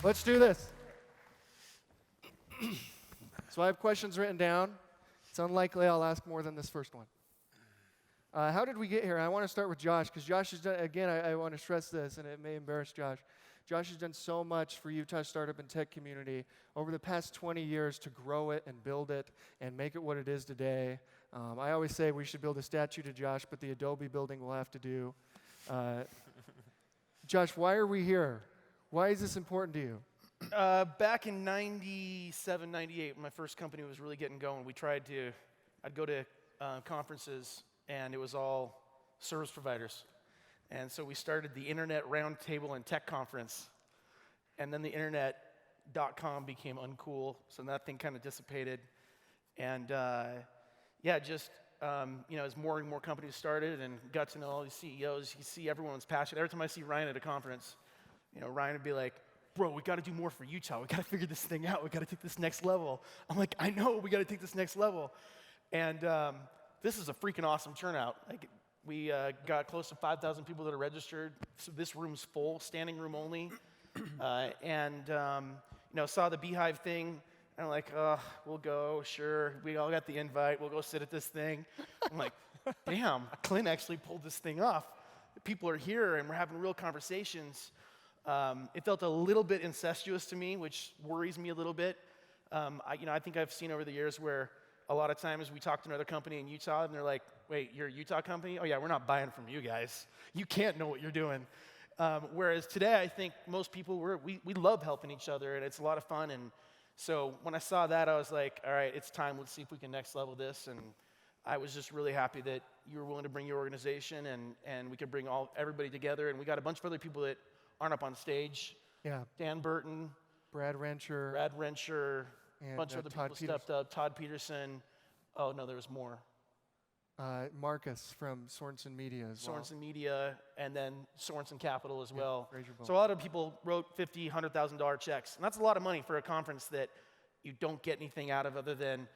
Let's do this. So I have questions written down. It's unlikely I'll ask more than this first one. How did we get here? I want to start with Josh, because Josh has done, again, I want to stress this, and it may embarrass Josh. Josh has done so much for Utah's startup and tech community over the past 20 years to grow it and build it and make it what it is today. I always say we should build a statue to Josh, but the Adobe building will have to do. Josh, why are we here? Why is this important to you? Back in 97, 98, when my first company was really getting going, I'd go to conferences, and it was all service providers. And so we started the Internet Roundtable and Tech Conference. And then the Internet.com became uncool, so that thing kind of dissipated. And as more and more companies started and got to know all these CEOs, you see everyone was passionate. Every time I see Ryan at a conference, Ryan would be like, bro, we got to do more for Utah. We got to figure this thing out. We got to take this next level. I'm like, I know, we got to take this next level. And this is a freaking awesome turnout. We got close to 5,000 people that are registered. So this room's full, standing room only. Saw the Beehive thing. And I'm like, we'll go, sure. We all got the invite. We'll go sit at this thing. I'm like, damn, Clint actually pulled this thing off. People are here, and we're having real conversations. It felt a little bit incestuous to me, which worries me a little bit. I think I've seen over the years where a lot of times we talk to another company in Utah, and they're like, wait, you're a Utah company? Oh, yeah, we're not buying from you guys. You can't know what you're doing. Whereas today, I think most people, we love helping each other, and it's a lot of fun. And so when I saw that, I was like, all right, it's time. Let's see if we can next level this. And I was just really happy that you were willing to bring your organization, and we could bring everybody together. And we got a bunch of other people that aren't up on stage. Yeah. Dan Burton. Brad Rencher. A bunch of other people stepped up. Todd Peterson. Oh, no, there was more. Marcus from Sorensen Media as well. Sorensen Media, and then Sorensen Capital as well. So a Bowl. lot of people wrote $50,000, $100,000 checks. And that's a lot of money for a conference that you don't get anything out of other than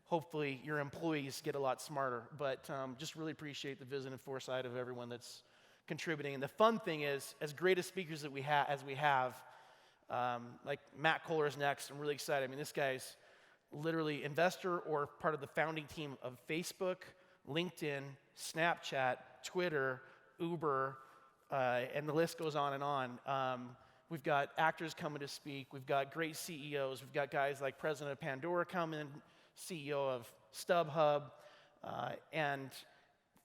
hopefully your employees get a lot smarter. But just really appreciate the vision and foresight of everyone that's contributing. And the fun thing is, as great as speakers that we have, like Matt Kohler is next. I'm really excited. I mean, this guy's literally investor or part of the founding team of Facebook, LinkedIn, Snapchat, Twitter, Uber, and the list goes on and on. We've got actors coming to speak. We've got great CEOs. We've got guys like President of Pandora coming, CEO of StubHub, and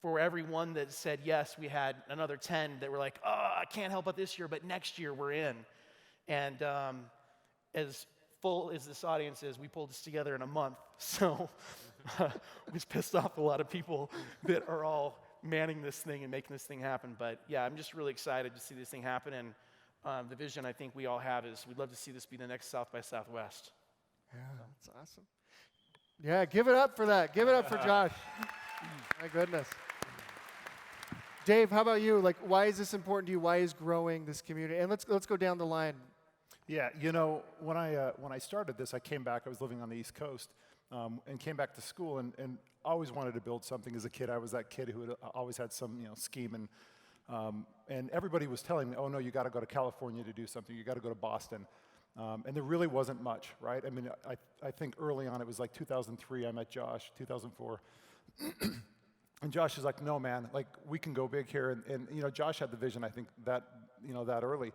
for everyone that said yes, we had another 10 that were like, oh, I can't help out this year, but next year we're in. And as full as this audience is, we pulled this together in a month. So we pissed off a lot of people that are all manning this thing and making this thing happen. But yeah, I'm just really excited to see this thing happen. And the vision I think we all have is we'd love to see this be the next South by Southwest. Yeah, that's awesome. Yeah, give it up for that. Give it up for Josh. My goodness. Dave, how about you? Like, why is this important to you? Why is growing this community? And let's go down the line. Yeah, when I started this, I came back. I was living on the East Coast, and came back to school, and always wanted to build something as a kid. I was that kid who had always had some scheme, and everybody was telling me, oh no, you got to go to California to do something. You got to go to Boston, and there really wasn't much, right? I mean, I think early on it was like 2003. I met Josh, 2004. And Josh is like, no, man, like we can go big here. And Josh had the vision, I think, that early.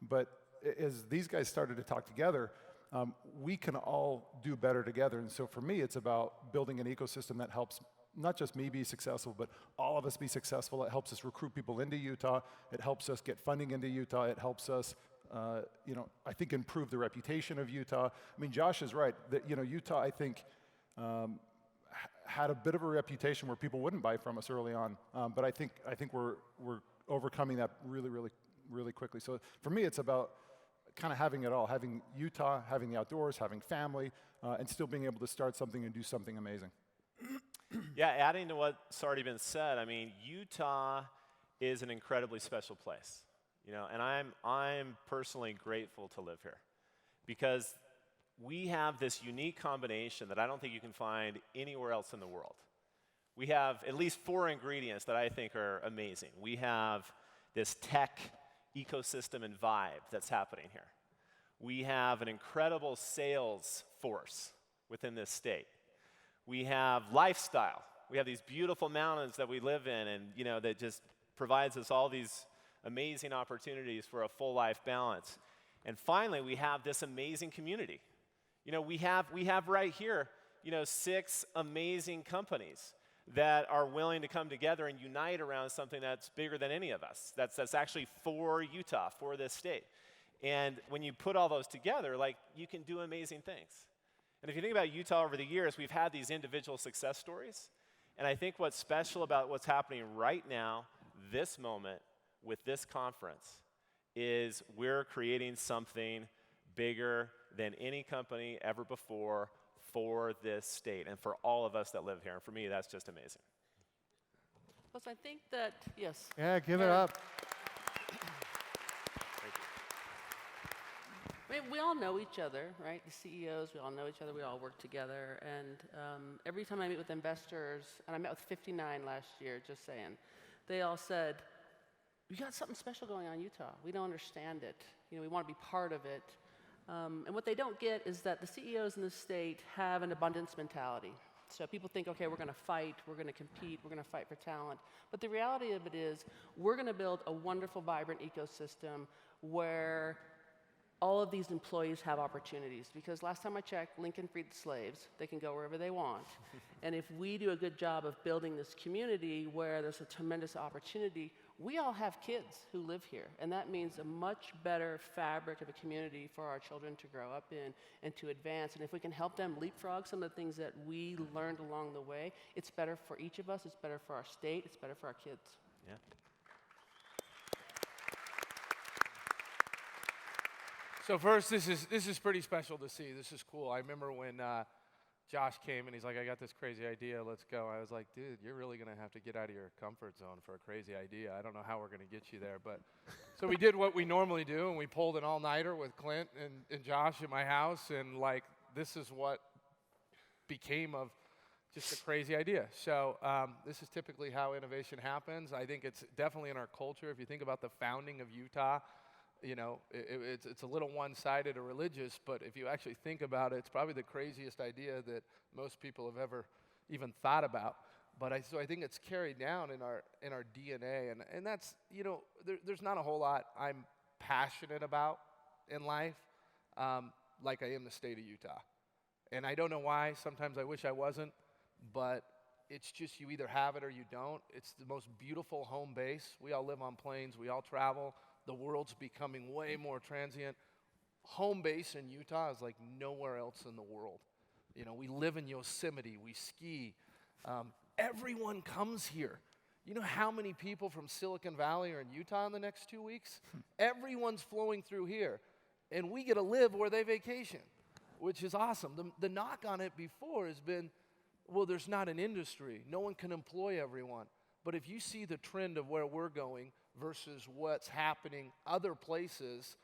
But as these guys started to talk together, we can all do better together. And so for me, it's about building an ecosystem that helps not just me be successful, but all of us be successful. It helps us recruit people into Utah. It helps us get funding into Utah. It helps us, I think, improve the reputation of Utah. I mean, Josh is right that Utah, I think, had a bit of a reputation where people wouldn't buy from us early on, but I think we're overcoming that really quickly. So for me, it's about kind of having it all, having Utah, having the outdoors, having family, and still being able to start something and do something amazing. Yeah, adding to what's already been said, I mean, Utah is an incredibly special place, and I'm personally grateful to live here because we have this unique combination that I don't think you can find anywhere else in the world. We have at least 4 ingredients that I think are amazing. We have this tech ecosystem and vibe that's happening here. We have an incredible sales force within this state. We have lifestyle. We have these beautiful mountains that we live in, and that just provides us all these amazing opportunities for a full life balance. And finally, we have this amazing community. We have right here, 6 amazing companies that are willing to come together and unite around something that's bigger than any of us. That's actually for Utah, for this state. And when you put all those together, you can do amazing things. And if you think about Utah over the years, we've had these individual success stories. And I think what's special about what's happening right now, this moment, with this conference, is we're creating something bigger than any company ever before for this state and for all of us that live here. And for me, that's just amazing. Plus, I think that, yes. Yeah, give it up. I mean, we all know each other, right? The CEOs, we all know each other. We all work together. And every time I meet with investors, and I met with 59 last year, just saying, they all said, we got something special going on in Utah. We don't understand it. We want to be part of it. And what they don't get is that the CEOs in the state have an abundance mentality. So people think, okay, we're going to fight, we're going to compete, we're going to fight for talent. But the reality of it is, we're going to build a wonderful, vibrant ecosystem where all of these employees have opportunities. Because last time I checked, Lincoln freed the slaves. They can go wherever they want. And if we do a good job of building this community where there's a tremendous opportunity, we all have kids who live here. And that means a much better fabric of a community for our children to grow up in and to advance. And if we can help them leapfrog some of the things that we learned along the way, it's better for each of us, it's better for our state, it's better for our kids. Yeah. So first, this is pretty special to see. This is cool. I remember when Josh came and he's like, I got this crazy idea, let's go. I was like, dude, you're really going to have to get out of your comfort zone for a crazy idea. I don't know how we're going to get you there. But so we did what we normally do, and we pulled an all-nighter with Clint and Josh at my house, and this is what became of just a crazy idea. So this is typically how innovation happens. I think it's definitely in our culture. If you think about the founding of Utah, it's a little one-sided or religious, but if you actually think about it, it's probably the craziest idea that most people have ever even thought about. But so I think it's carried down in our DNA, and that's, there's not a whole lot I'm passionate about in life like I am the state of Utah. And I don't know why. Sometimes I wish I wasn't, but it's just you either have it or you don't. It's the most beautiful home base. We all live on planes. We all travel. The world's becoming way more transient. Home base in Utah is like nowhere else in the world. We live in Yosemite. We ski. Everyone comes here. You know how many people from Silicon Valley are in Utah in the next 2 weeks? Everyone's flowing through here. And we get to live where they vacation, which is awesome. The knock on it before has been, well, there's not an industry. No one can employ everyone. But if you see the trend of where we're going versus what's happening other places,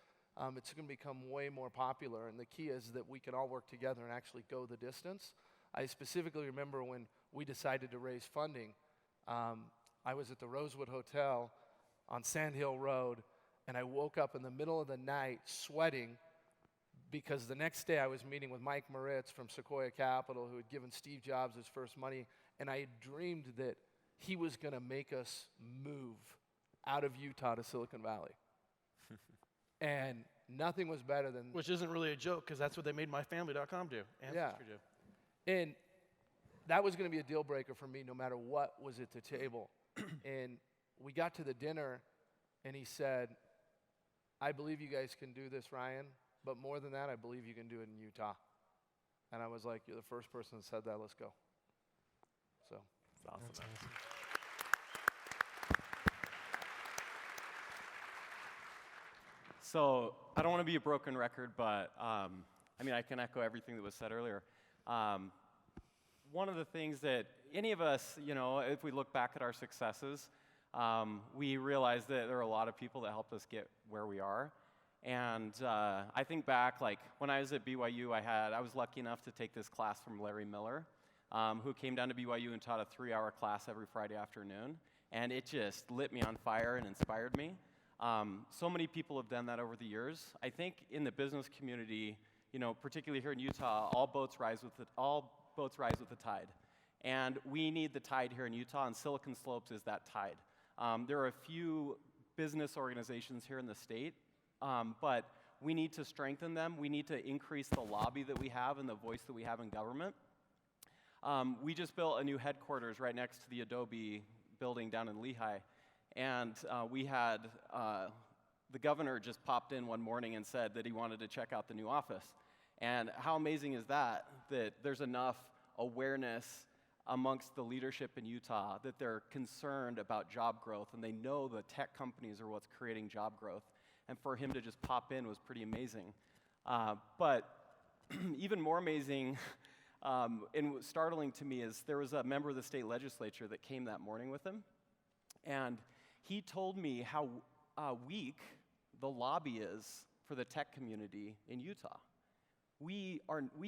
it's going to become way more popular. And the key is that we can all work together and actually go the distance. I specifically remember when we decided to raise funding, I was at the Rosewood Hotel on Sand Hill Road, and I woke up in the middle of the night sweating because the next day I was meeting with Mike Moritz from Sequoia Capital, who had given Steve Jobs his first money, and I had dreamed that he was going to make us move out of Utah to Silicon Valley. And nothing was better than... Which isn't really a joke, because that's what they made myfamily.com do. Ancestry do. And that was going to be a deal breaker for me no matter what was at the table. And we got to the dinner, and he said, I believe you guys can do this, Ryan, but more than that, I believe you can do it in Utah. And I was like, you're the first person that said that, let's go. So... That's awesome. So I don't want to be a broken record, but I can echo everything that was said earlier. One of the things that any of us, if we look back at our successes, we realize that there are a lot of people that helped us get where we are. And I think back, when I was at BYU, I was lucky enough to take this class from Larry Miller, who came down to BYU and taught a 3-hour class every Friday afternoon. And it just lit me on fire and inspired me. So many people have done that over the years. I think in the business community, particularly here in Utah, all boats rise with the tide. And we need the tide here in Utah, and Silicon Slopes is that tide. There are a few business organizations here in the state, but we need to strengthen them. We need to increase the lobby that we have and the voice that we have in government. We just built a new headquarters right next to the Adobe building down in Lehigh, and we had the governor just popped in one morning and said that he wanted to check out the new office. And how amazing is that there's enough awareness amongst the leadership in Utah that they're concerned about job growth, and they know the tech companies are what's creating job growth. And for him to just pop in was pretty amazing. But even more amazing and startling to me is there was a member of the state legislature that came that morning with him, and he told me how weak the lobby is for the tech community in Utah. We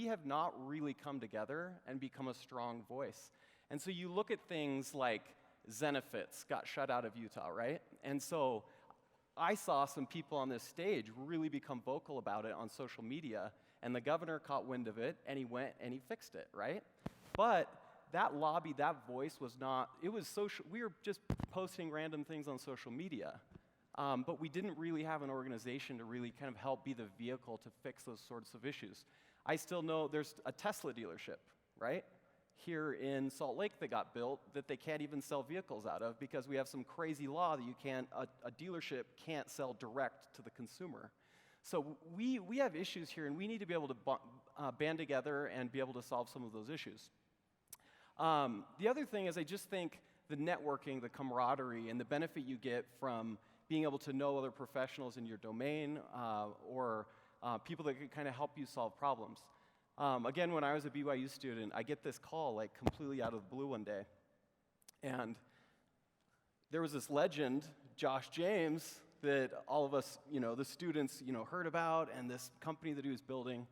have not really come together and become a strong voice. And so you look at things like Zenefits got shut out of Utah, right? And so I saw some people on this stage really become vocal about it on social media, and the governor caught wind of it, and he went and he fixed it, right? But that lobby, that voice was not, it was social, we were just posting random things on social media. But we didn't really have an organization to really kind of help be the vehicle to fix those sorts of issues. I still know there's a Tesla dealership, right, here in Salt Lake that got built that they can't even sell vehicles out of because we have some crazy law that a dealership can't sell direct to the consumer. So we have issues here, and we need to be able to band together and be able to solve some of those issues. The other thing is I just think the networking, the camaraderie, and the benefit you get from being able to know other professionals in your domain or people that can kind of help you solve problems. Again, when I was a BYU student, I get this call like completely out of the blue one day. And there was this legend, Josh James, that all of us, the students, heard about, and this company that he was building.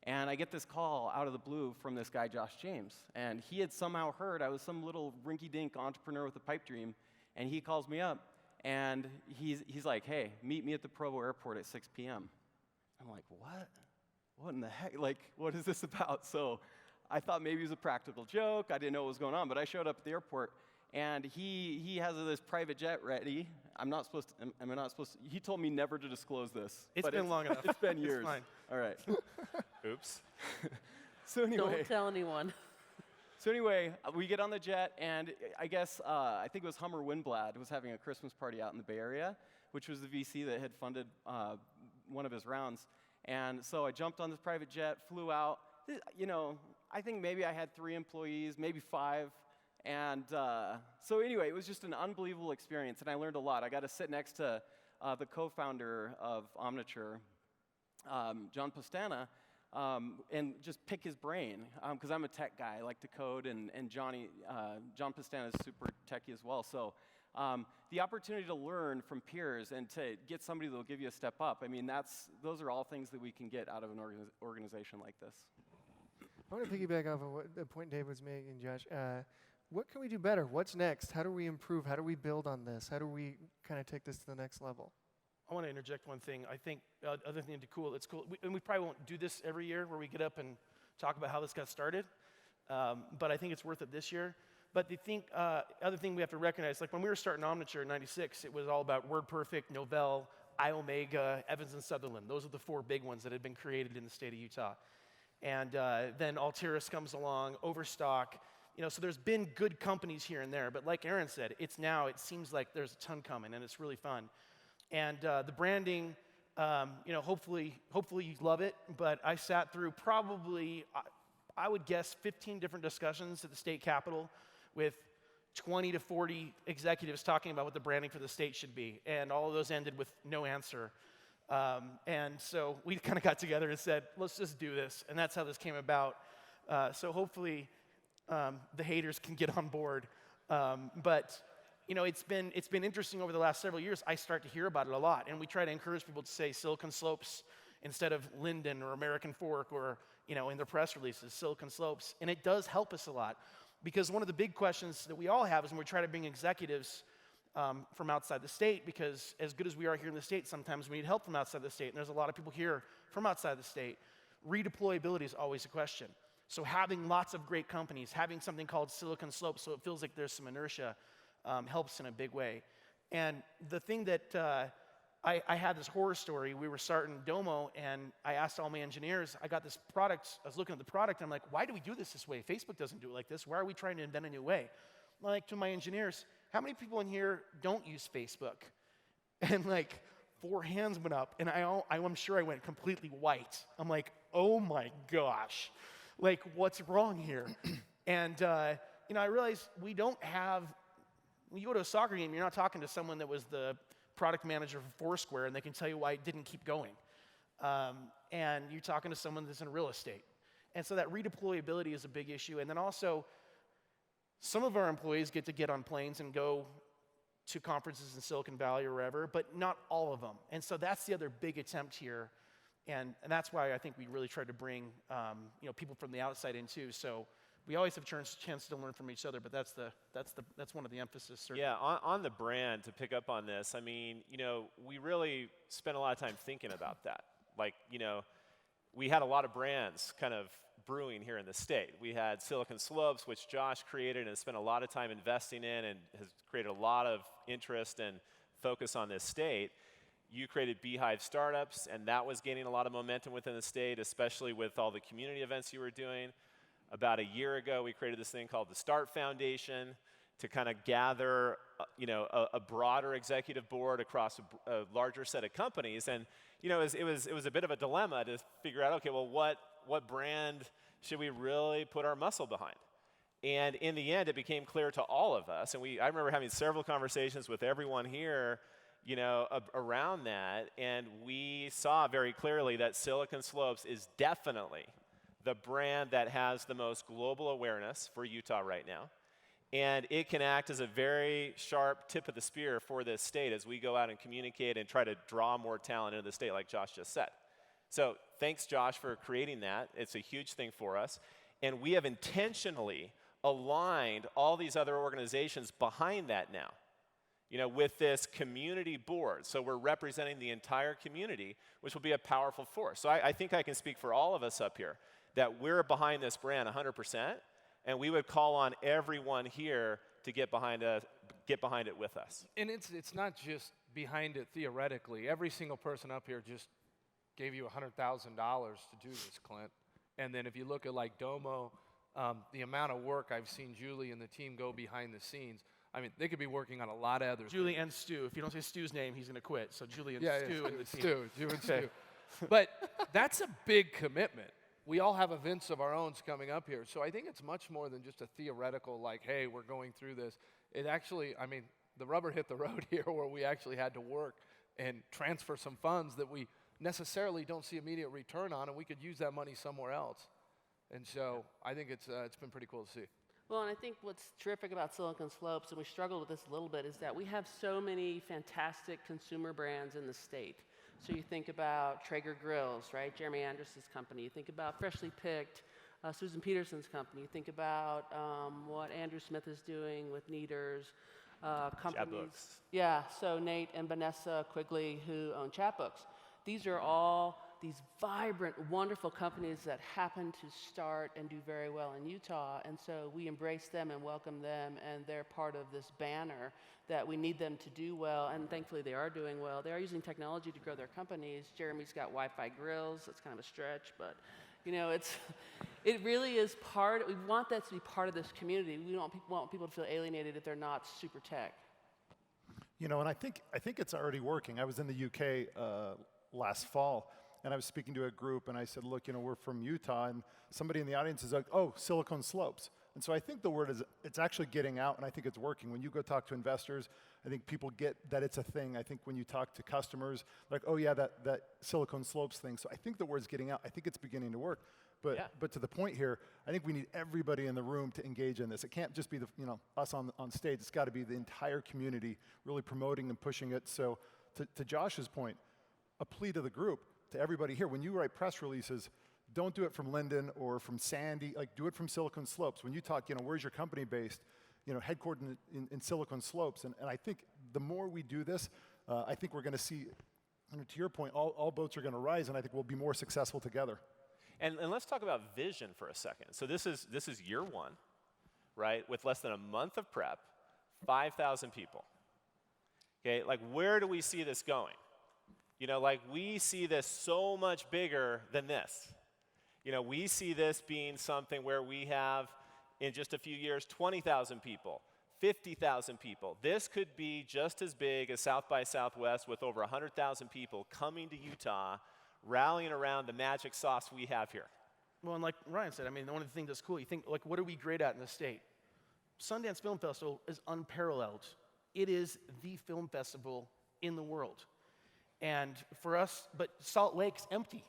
And I get this call out of the blue from this guy, Josh James. And he had somehow heard I was some little rinky-dink entrepreneur with a pipe dream. And he calls me up. And he's like, hey, meet me at the Provo airport at 6 p.m. I'm like, what? What in the heck? Like, what is this about? So I thought maybe it was a practical joke. I didn't know what was going on. But I showed up at the airport, and he has this private jet ready. I'm not supposed to. He told me never to disclose this. It's been long enough. It's been years. It's fine. All right. Oops. So anyway. Don't tell anyone. So anyway, we get on the jet, and I guess, I think it was Hummer Winblad was having a Christmas party out in the Bay Area, which was the VC that had funded one of his rounds. And so I jumped on this private jet, flew out. I think maybe I had 3 employees, maybe 5. And so anyway, it was just an unbelievable experience, and I learned a lot. I got to sit next to the co-founder of Omniture, John Pastana, and just pick his brain, because I'm a tech guy. I like to code, and John Pastana is super techie as well. So the opportunity to learn from peers and to get somebody that will give you a step up, I mean, those are all things that we can get out of an organization like this. I want to piggyback off of what the point Dave was making, Josh. What can we do better? What's next? How do we improve? How do we build on this? How do we kind of take this to the next level? I want to interject one thing. I think other thing to cool. It's cool, and we probably won't do this every year where we get up and talk about how this got started. But I think it's worth it this year. But other thing we have to recognize, like when we were starting Omniture in '96, it was all about WordPerfect, Novell, iOmega, Evans and Sutherland. Those are the 4 big ones that had been created in the state of Utah. And then Altiris comes along, Overstock. So there's been good companies here and there, but like Aaron said, it seems like there's a ton coming, and it's really fun. And the branding, hopefully you love it, but I sat through probably, I would guess, 15 different discussions at the state capitol with 20 to 40 executives talking about what the branding for the state should be, and all of those ended with no answer. And so we kind of got together and said, let's just do this, and that's how this came about. So hopefully the haters can get on board. But it's been interesting over the last several years. I start to hear about it a lot, and we try to encourage people to say Silicon Slopes instead of Linden or American Fork or, in their press releases, Silicon Slopes. And it does help us a lot, because one of the big questions that we all have is when we try to bring executives from outside the state, because as good as we are here in the state, sometimes we need help from outside the state, and there's a lot of people here from outside the state. Redeployability is always a question. So having lots of great companies, having something called Silicon Slopes, so it feels like there's some inertia, helps in a big way. And the thing that I had this horror story. We were starting Domo, and I asked all my engineers, I got this product, I was looking at the product, and I'm like, why do we do this way? Facebook doesn't do it like this. Why are we trying to invent a new way? Like, to my engineers, how many people in here don't use Facebook? And like, 4 hands went up, and I'm sure I went completely white. I'm like, oh my gosh, like, what's wrong here? And I realized we don't have, when you go to a soccer game, you're not talking to someone that was the product manager for Foursquare, and they can tell you why it didn't keep going. And you're talking to someone that's in real estate. And so that redeployability is a big issue. And then also, some of our employees get on planes and go to conferences in Silicon Valley or wherever, but not all of them. And so that's the other big attempt here. And that's why I think we really try to bring people from the outside in too. So we always have chance to learn from each other, but that's one of the emphasis. Certainly. Yeah, on the brand, to pick up on this, I mean, we really spent a lot of time thinking about that. Like, we had a lot of brands kind of brewing here in the state. We had Silicon Slopes, which Josh created and has spent a lot of time investing in and has created a lot of interest and focus on this state. You created Beehive Startups, and that was gaining a lot of momentum within the state, especially with all the community events you were doing. About a year ago, we created this thing called the Start Foundation to kind of gather, a broader executive board across a larger set of companies. And, it was a bit of a dilemma to figure out, okay, well, what brand should we really put our muscle behind? And in the end, it became clear to all of us, and I remember having several conversations with everyone here, around that, and we saw very clearly that Silicon Slopes is definitely the brand that has the most global awareness for Utah right now. And it can act as a very sharp tip of the spear for this state as we go out and communicate and try to draw more talent into the state, like Josh just said. So thanks, Josh, for creating that. It's a huge thing for us. And we have intentionally aligned all these other organizations behind that now, with this community board. So we're representing the entire community, which will be a powerful force. So I think I can speak for all of us up here that we're behind this brand 100%, and we would call on everyone here to get behind it with us. And it's not just behind it theoretically. Every single person up here just gave you $100,000 to do this, Clint. And then if you look at like Domo, the amount of work I've seen Julie and the team go behind the scenes, I mean, they could be working on a lot of other Julie things. and Stu. If you don't say Stu's name, he's going to quit. So Julie and Yeah, Stu and the team. Stu and Stu. But that's a big commitment. We all have events of our own coming up here. So I think it's much more than just a theoretical, like, hey, we're going through this. It actually, I mean, the rubber hit the road here where we actually had to work and transfer some funds that we necessarily don't see immediate return on, and we could use that money somewhere else. And so I think it's been pretty cool to see. Well, and I think what's terrific about Silicon Slopes, and we struggled with this a little bit, is that we have so many fantastic consumer brands in the state. So you think about Traeger Grills, right? Jeremy Anderson's company. You think about Freshly Picked, Susan Peterson's company. You think about what Andrew Smith is doing with Kneaders. Companies. Chatbooks. Yeah, so Nate and Vanessa Quigley, who own Chatbooks. These are all these vibrant, wonderful companies that happen to start and do very well in Utah. And so we embrace them and welcome them, and they're part of this banner that we need them to do well, and thankfully they are doing well. They are using technology to grow their companies. Jeremy's got Wi-Fi grills. That's kind of a stretch, but it really is we want that to be part of this community. We don't want people to feel alienated if they're not super tech. And I think it's already working. I was in the UK last fall, and I was speaking to a group, and I said, look, we're from Utah, and somebody in the audience is like, oh, Silicon Slopes. And so I think the word it's actually getting out, and I think it's working. When you go talk to investors, I think people get that it's a thing. I think when you talk to customers, like, oh yeah, that Silicon Slopes thing. So I think the word's getting out. I think it's beginning to work. But to the point here, I think we need everybody in the room to engage in this. It can't just be us on stage. It's got to be the entire community really promoting and pushing it. So to Josh's point, a plea to the group, to everybody here, when you write press releases, don't do it from Linden or from Sandy, like do it from Silicon Slopes. When you talk, where's your company based? Headquartered in Silicon Slopes. And I think the more we do this, I think we're going to see, to your point, all boats are going to rise, and I think we'll be more successful together. And let's talk about vision for a second. So this is year one, right? With less than a month of prep, 5,000 people. Okay, like where do we see this going? You know, like we see this so much bigger than this. You know, we see this being something where we have, in just a few years, 20,000 people, 50,000 people. This could be just as big as South by Southwest with over 100,000 people coming to Utah, rallying around the magic sauce we have here. Well, and like Ryan said, I mean, one of the things that's cool, you think, like, what are we great at in the state? Sundance Film Festival is unparalleled. It is the film festival in the world. And for us, but Salt Lake's empty.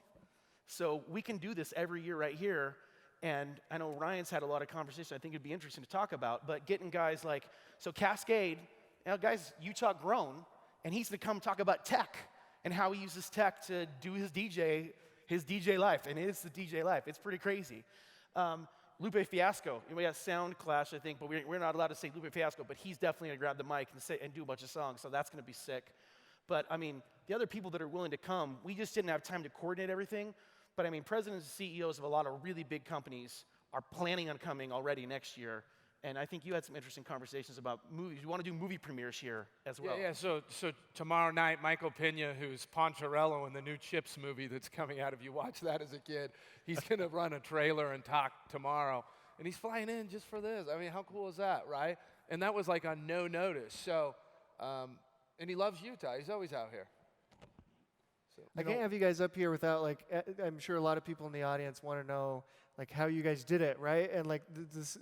So we can do this every year right here. And I know Ryan's had a lot of conversation I think it'd be interesting to talk about, but getting guys like, so Cascade, guys, Utah grown, and he's gonna come talk about tech and how he uses tech to do his DJ life, and it is the DJ life. It's pretty crazy. Lupe Fiasco, we had Sound Clash, I think, but we're not allowed to say Lupe Fiasco, but he's definitely gonna grab the mic and do a bunch of songs, so that's gonna be sick. But I mean, the other people that are willing to come, we just didn't have time to coordinate everything. But I mean, presidents and CEOs of a lot of really big companies are planning on coming already next year. And I think you had some interesting conversations about movies. You want to do movie premieres here as well. Yeah, so tomorrow night, Michael Pena, who's Poncherello in the new Chips movie that's coming out, if you watch that as a kid, he's going to run a trailer and talk tomorrow. And he's flying in just for this. I mean, how cool is that, right? And that was like on no notice. So, and he loves Utah. He's always out here. So, I can't have you guys up here without, like, I'm sure a lot of people in the audience want to know, like, how you guys did it, right? And, like,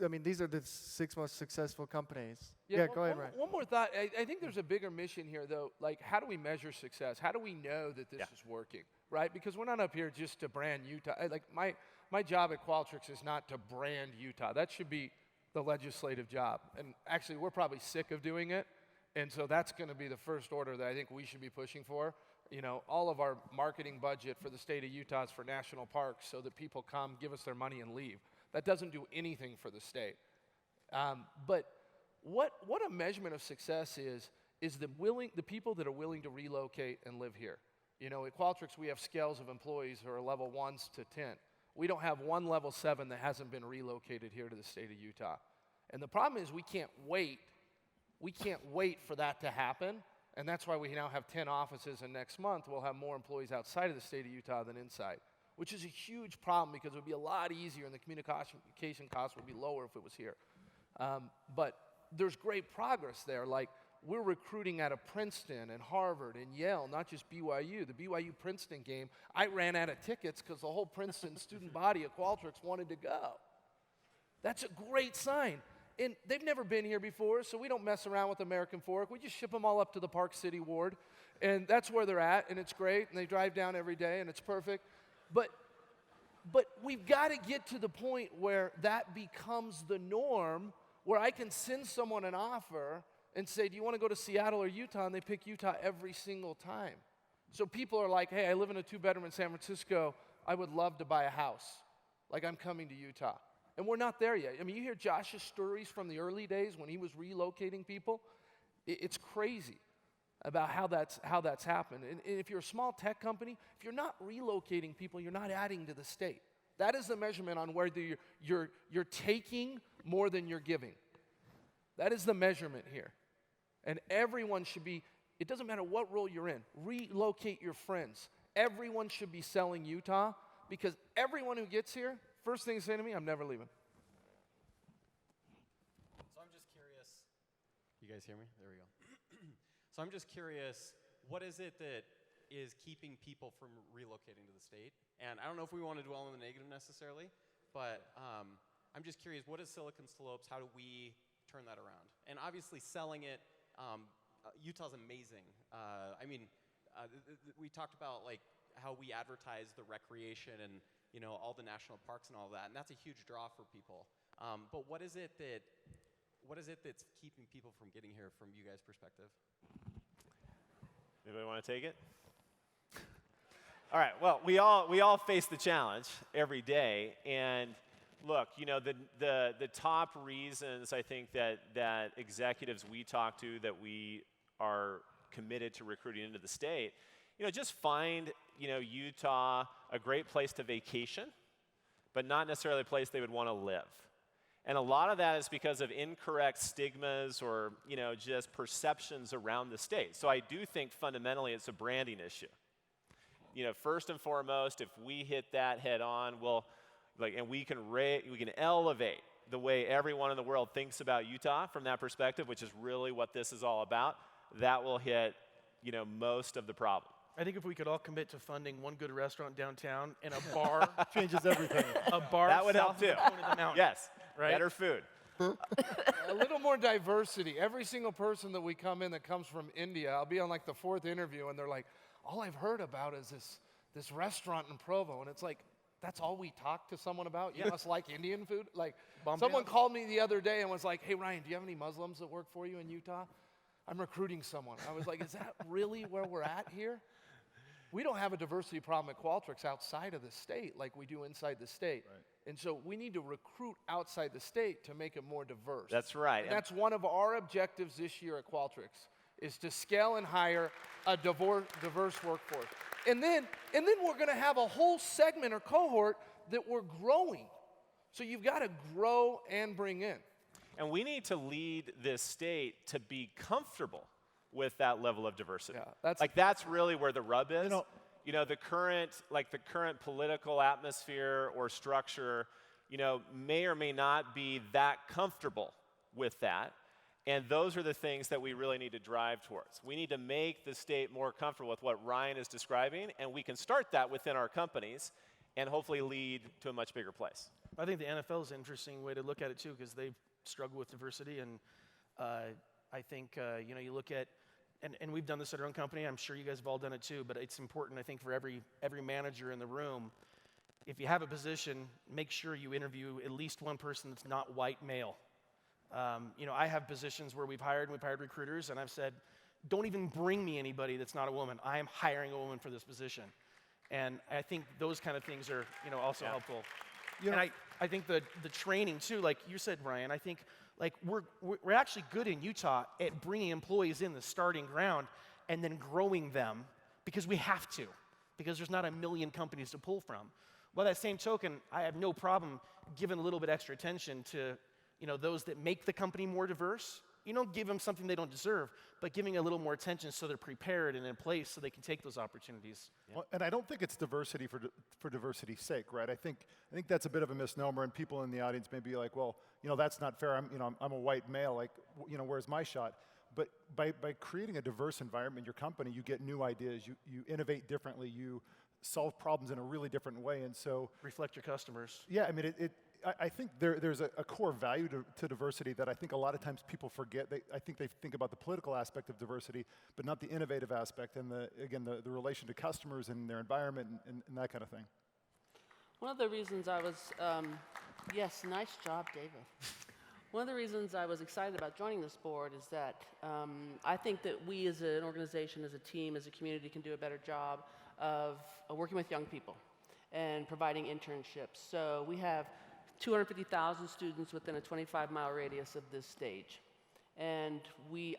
I mean, these are the 6 most successful companies. Yeah, go ahead, Ryan. One more thought. I think there's a bigger mission here, though. Like, how do we measure success? How do we know that this is working, right? Because we're not up here just to brand Utah. Like, my job at Qualtrics is not to brand Utah. That should be the legislative job. And actually, we're probably sick of doing it. And so that's going to be the first order that I think we should be pushing for. You know, all of our marketing budget for the state of Utah is for national parks so that people come, give us their money, and leave. That doesn't do anything for the state. But what a measurement of success is the people that are willing to relocate and live here. You know, at Qualtrics, we have scales of employees who are level 1s to 10. We don't have one level 7 that hasn't been relocated here to the state of Utah. And the problem is we can't wait. We can't wait for that to happen. And that's why we now have 10 offices, and next month we'll have more employees outside of the state of Utah than inside, which is a huge problem because it would be a lot easier and the communication costs would be lower if it was here. But there's great progress there. Like, we're recruiting out of Princeton and Harvard and Yale, not just BYU. The BYU-Princeton game, I ran out of tickets because the whole Princeton student body at Qualtrics wanted to go. That's a great sign. And they've never been here before, so we don't mess around with American Fork. We just ship them all up to the Park City ward, and that's where they're at, and it's great, and they drive down every day, and it's perfect. But we've got to get to the point where that becomes the norm, where I can send someone an offer and say, do you want to go to Seattle or Utah? And they pick Utah every single time. So people are like, hey, I live in a 2-bedroom in San Francisco. I would love to buy a house. Like, I'm coming to Utah. And we're not there yet. I mean, you hear Josh's stories from the early days when he was relocating people. It's crazy about how that's happened. And if you're a small tech company, if you're not relocating people, you're not adding to the state. That is the measurement on whether you're taking more than you're giving. That is the measurement here. And everyone should be, it doesn't matter what role you're in, relocate your friends. Everyone should be selling Utah because everyone who gets here, first thing they say to me, I'm never leaving. So I'm just curious. You guys hear me? There we go. So I'm just curious, what is it that is keeping people from relocating to the state? And I don't know if we want to dwell on the negative necessarily, but I'm just curious, what is Silicon Slopes? How do we turn that around? And obviously selling it, Utah's amazing. I mean, we talked about like how we advertise the recreation and all the national parks and all that, and that's a huge draw for people. But what is it that's keeping people from getting here from you guys' perspective? Anybody want to take it? All right. Well, we all face the challenge every day, and look, the top reasons I think that executives we talk to that we are committed to recruiting into the state, just find, Utah a great place to vacation, but not necessarily a place they would want to live. And a lot of that is because of incorrect stigmas or, just perceptions around the state. So I do think fundamentally it's a branding issue. First and foremost, if we hit that head on, and we can elevate the way everyone in the world thinks about Utah from that perspective, which is really what this is all about, that will hit, most of the problem. I think if we could all commit to funding one good restaurant downtown and a bar, Changes everything. a bar That would help south of too. the point of the mountain. Yes, Right? better food. A little more diversity. Every single person that we come in that comes from India, I'll be on like the 4th interview, and they're like, all I've heard about is this restaurant in Provo. And it's like, that's all we talk to someone about? You must like Indian food? Like, someone called me the other day and was like, hey, Ryan, do you have any Muslims that work for you in Utah? I'm recruiting someone. I was like, is that really where we're at here? We don't have a diversity problem at Qualtrics outside of the state like we do inside the state. Right. And so we need to recruit outside the state to make it more diverse. That's right. And that's one of our objectives this year at Qualtrics, is to scale and hire a diverse workforce. And then we're going to have a whole segment or cohort that we're growing. So you've got to grow and bring in. And we need to lead this state to be comfortable with that level of diversity. Yeah, that's really where the rub is. You The current political atmosphere or structure, may or may not be that comfortable with that. And those are the things that we really need to drive towards. We need to make the state more comfortable with what Ryan is describing, and we can start that within our companies and hopefully lead to a much bigger place. I think the NFL is an interesting way to look at it too, because they've struggled with diversity, and I think you look at, and we've done this at our own company. I'm sure you guys have all done it too, but it's important, I think, for every manager in the room. If you have a position, make sure you interview at least one person that's not white male. I have positions where we've hired recruiters, and I've said, don't even bring me anybody that's not a woman. I am hiring a woman for this position. And I think those kind of things are, also helpful. And I think the training too, like you said, Ryan, I think like we're actually good in Utah at bringing employees in the starting ground and then growing them because we have to, because there's not a million companies to pull from. By that same token, I have no problem giving a little bit extra attention to those that make the company more diverse. You don't give them something they don't deserve, but giving a little more attention so they're prepared and in place so they can take those opportunities. Yeah. Well, and I don't think it's diversity for diversity's sake, right? I think that's a bit of a misnomer, and people in the audience may be like, well, that's not fair. I'm a white male. Like, where's my shot? But by creating a diverse environment in your company, you get new ideas. You innovate differently. You solve problems in a really different way, and so Reflect your customers. yeah, I mean, I think there's a core value to diversity that I think a lot of times people forget. I think they think about the political aspect of diversity, but not the innovative aspect and the relation to customers and their environment and that kind of thing. One of the reasons I was, yes, nice job, David. One of the reasons I was excited about joining this board is that I think that we as an organization, as a team, as a community can do a better job of working with young people and providing internships. So we have 250,000 students within a 25-mile radius of this stage. And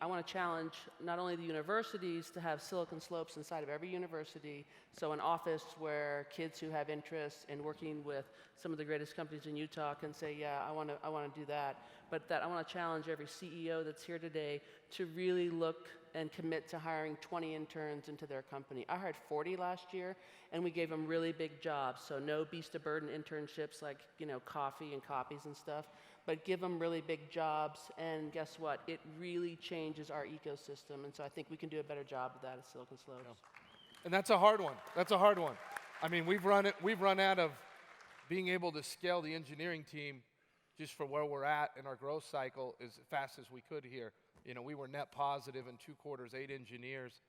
I want to challenge not only the universities to have Silicon Slopes inside of every university, so an office where kids who have interest in working with some of the greatest companies in Utah can say, yeah, I want to do that. But that I want to challenge every CEO that's here today to really look and commit to hiring 20 interns into their company. I hired 40 last year, and we gave them really big jobs. So no beast of burden internships like, coffee and copies and stuff, but give them really big jobs, and guess what? It really changes our ecosystem, and so I think we can do a better job of that at Silicon Slopes. And that's a hard one. That's a hard one. I mean, we've run out of being able to scale the engineering team just for where we're at in our growth cycle as fast as we could here. We were net positive in 2 quarters, 8 engineers.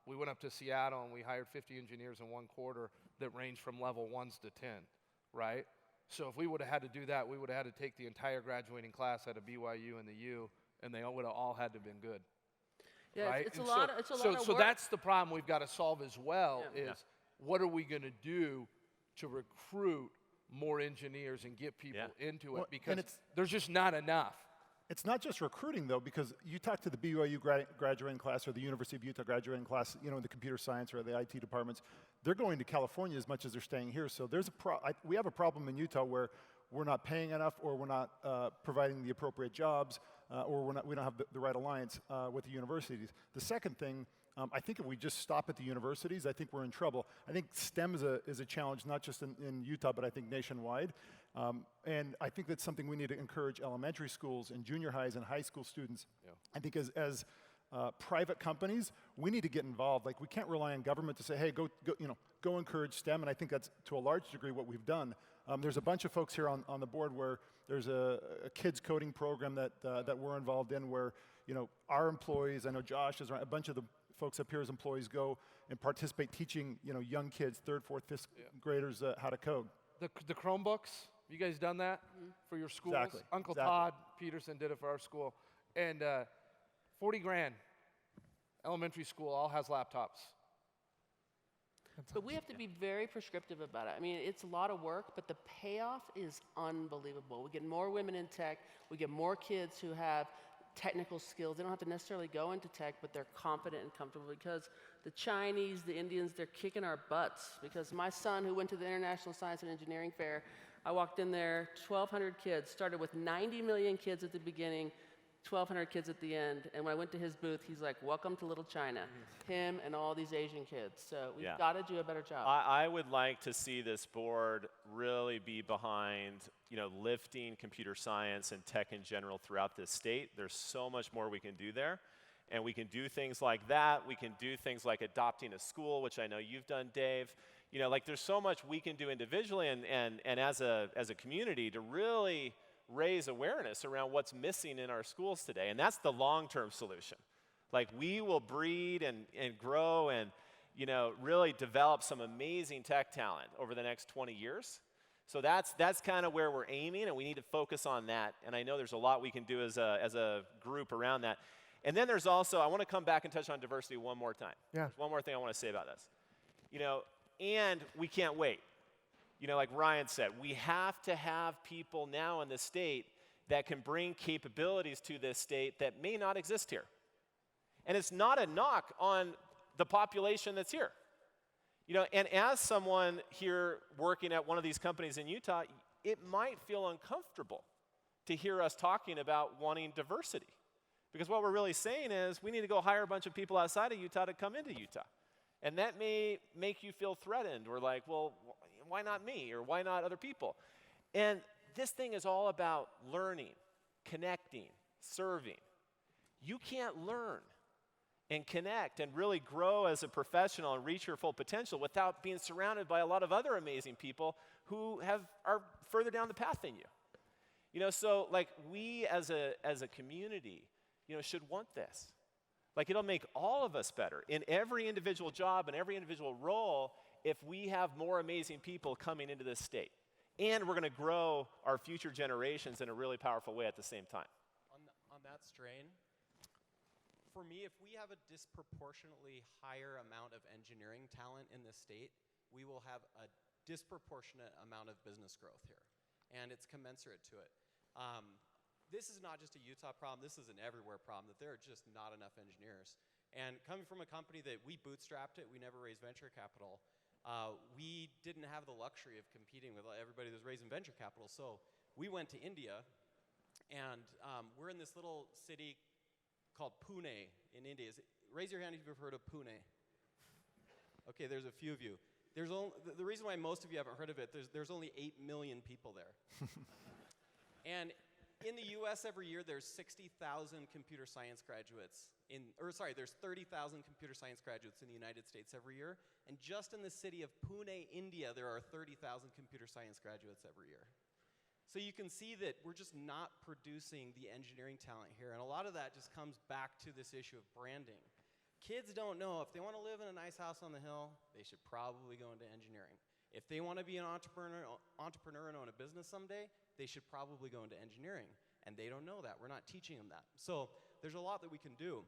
We went up to Seattle and we hired 50 engineers in 1 quarter that ranged from level 1s to 10, right? So if we would have had to do that, we would have had to take the entire graduating class out of BYU and the U, and they would have all had to have been good. Yeah, right? it's a lot of work. So that's the problem we've got to solve as well, Yeah. is what are we going to do to recruit more engineers and get people into it? Well, Because and there's just not enough. It's not just recruiting, though, because you talk to the BYU graduating class or the University of Utah graduating class, in the computer science or the IT departments, they're going to California as much as they're staying here. So there's we have a problem in Utah where we're not paying enough, or we're not providing the appropriate jobs, or we don't have the right alliance with the universities. The second thing, I think if we just stop at the universities, I think we're in trouble. I think STEM is a challenge, not just in Utah, but I think nationwide. And I think that's something we need to encourage elementary schools and junior highs and high school students. Yeah. I think as private companies, we need to get involved. Like, we can't rely on government to say, hey, go encourage STEM. And I think that's to a large degree what we've done. There's a bunch of folks here on the board where there's a kids coding program that we're involved in, where our employees, I know Josh is a bunch of the folks up here as employees go and participate teaching young kids, 3rd, 4th, 5th graders how to code. The Chromebooks, you guys done that for your schools? Exactly. Uncle Todd Peterson did it for our school. And 40 grand, elementary school all has laptops. But we have to be very prescriptive about it. I mean, it's a lot of work, but the payoff is unbelievable. We get more women in tech. We get more kids who have technical skills. They don't have to necessarily go into tech, but they're confident and comfortable, because the Chinese, the Indians, they're kicking our butts. Because my son, who went to the International Science and Engineering Fair, I walked in there, 1,200 kids, started with 90 million kids at the beginning, 1,200 kids at the end. And when I went to his booth, he's like, welcome to Little China. Him and all these Asian kids. So we've got to do a better job. I would like to see this board really be behind, lifting computer science and tech in general throughout this state. There's so much more we can do there. And we can do things like that. We can do things like adopting a school, which I know you've done, Dave. There's so much we can do individually and as a community to really raise awareness around what's missing in our schools today. And that's the long-term solution. Like, we will breed and grow and, really develop some amazing tech talent over the next 20 years. So that's kind of where we're aiming, and we need to focus on that. And I know there's a lot we can do as a group around that. And then there's also, I want to come back and touch on diversity one more time. Yeah. There's one more thing I want to say about this. And we can't wait. Like Ryan said, we have to have people now in the state that can bring capabilities to this state that may not exist here. And it's not a knock on the population that's here. And as someone here working at one of these companies in Utah, it might feel uncomfortable to hear us talking about wanting diversity. Because what we're really saying is we need to go hire a bunch of people outside of Utah to come into Utah. And that may make you feel threatened, or like, well, why not me, or why not other people? And this thing is all about learning, connecting, serving. You can't learn and connect and really grow as a professional and reach your full potential without being surrounded by a lot of other amazing people who are further down the path than you. So like, we as a community, should want this. Like, it'll make all of us better in every individual job and every individual role if we have more amazing people coming into this state. And we're going to grow our future generations in a really powerful way at the same time. On that strain, for me, if we have a disproportionately higher amount of engineering talent in this state, we will have a disproportionate amount of business growth here. And it's commensurate to it. This is not just a Utah problem, this is an everywhere problem, that there are just not enough engineers. And coming from a company that we bootstrapped it, we never raised venture capital, we didn't have the luxury of competing with everybody that was raising venture capital. So we went to India, and we're in this little city called Pune in India. Raise your hand if you've heard of Pune. Okay, there's a few of you. The reason why most of you haven't heard of it, there's only 8 million people there. And in the US every year, there's 60,000 computer science graduates there's 30,000 computer science graduates in the United States every year. And just in the city of Pune, India, there are 30,000 computer science graduates every year. So you can see that we're just not producing the engineering talent here. And a lot of that just comes back to this issue of branding. Kids don't know if they want to live in a nice house on the hill, they should probably go into engineering. If they want to be an entrepreneur and own a business someday, they should probably go into engineering. And they don't know that. We're not teaching them that. So there's a lot that we can do.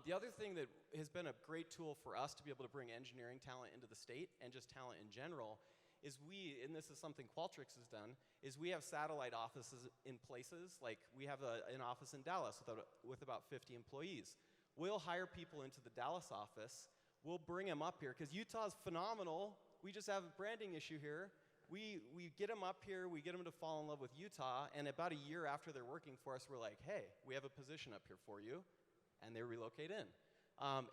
The other thing that has been a great tool for us to be able to bring engineering talent into the state, and just talent in general, is and this is something Qualtrics has done, is we have satellite offices in places, like we have an office in Dallas with about 50 employees. We'll hire people into the Dallas office, we'll bring them up here, because Utah's phenomenal, we just have a branding issue here. We get them up here, we get them to fall in love with Utah, and about a year after they're working for us, we're like, hey, we have a position up here for you, and they relocate in.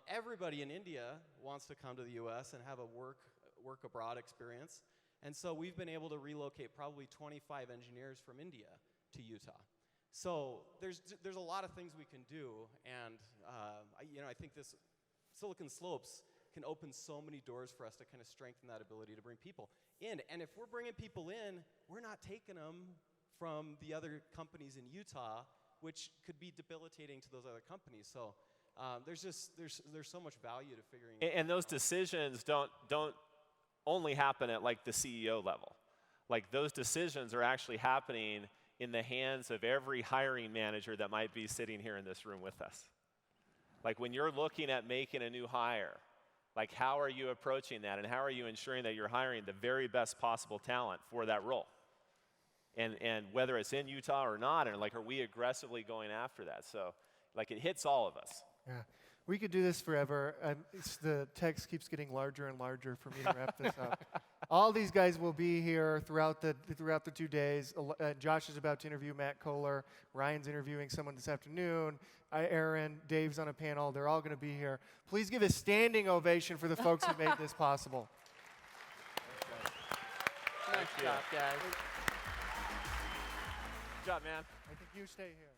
Everybody in India wants to come to the US and have a work abroad experience, and so we've been able to relocate probably 25 engineers from India to Utah. So there's a lot of things we can do, and I think this Silicon Slopes can open so many doors for us to kind of strengthen that ability to bring people in. And if we're bringing people in, we're not taking them from the other companies in Utah, which could be debilitating to those other companies. So there's so much value to figuring out. And those decisions don't only happen at like the CEO level. Like those decisions are actually happening in the hands of every hiring manager that might be sitting here in this room with us. Like when you're looking at making a new hire, like how are you approaching that, and how are you ensuring that you're hiring the very best possible talent for that role? And whether it's in Utah or not, and like are we aggressively going after that? So like it hits all of us. Yeah. We could do this forever. The text keeps getting larger and larger for me to wrap this up. All these guys will be here throughout the 2 days. Josh is about to interview Matt Kohler. Ryan's interviewing someone this afternoon. Aaron, Dave's on a panel. They're all going to be here. Please give a standing ovation for the folks who made this possible. Nice job, guys. Good job, man. I think you stay here.